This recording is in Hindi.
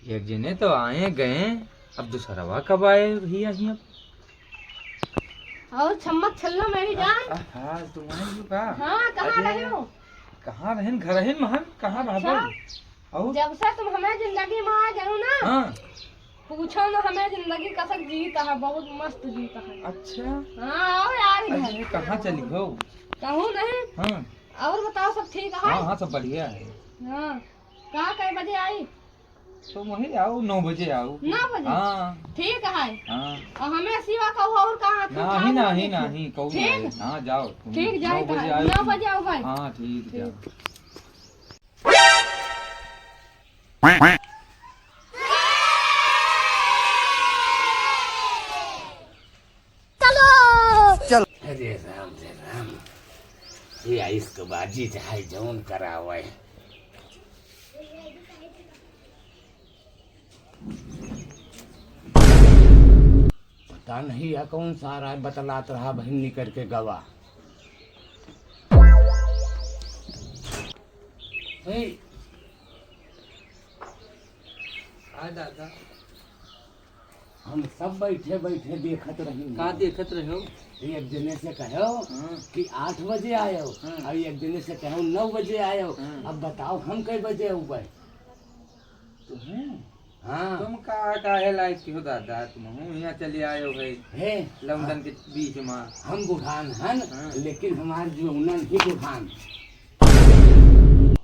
एक जने तो आए गए, अब दूसरा कब आए भैया यहाँ? और छम्मक छल्ला मेरी जान। हाँ तुम्हारी का। हाँ कहाँ रहे हो? कहाँ रहन घर रहन महन कहाँ अच्छा, और जब से तुम हमें जिंदगी में आ गए हो ना, हाँ पूछो ना, हमें जिंदगी कसक जीता है, बहुत मस्त जीता है। अच्छा हाँ आओ यार इधर। अरे कहाँ चली हो? कहूँ नहीं। हाँ और बताओ सब ठीक है? हाँ हाँ सब बढ़िया है। हाँ कहाँ कई बजे आई? तो वही आओ 9 बजे आओ। 9 बजे? हाँ ठीक है। हाँ और हमें सिवा कहू और कहाँ? नहीं नहीं नहीं कहूँ ठीक? हाँ जाओ तुम ठीक 9 बजे आओ। 9 बजे आओ भाई। हाँ ठीक जाओ। चलो। अरे राम रे राम, ये इसको बाजी चाहे जौन करावे। पता नहीं या कौन सा रहा है, बतलात रहा बहन निकल के गवा। दादा हम सब बैठे बैठे देखत रही। का देखत रहे हो? एक जने से कहो कि 8 बजे आयो, और एक जने से कहो 9 बजे आयो। अब बताओ हम कई बजे उबे? तुम्हें हाँ तुम का है लाइक हो दादा? तुम यहाँ चले आए हो भाई हे लंदन के बीच में। हम बुढ़ान हन, हाँ। लेकिन हमारे जो उनन ही बुढ़ान।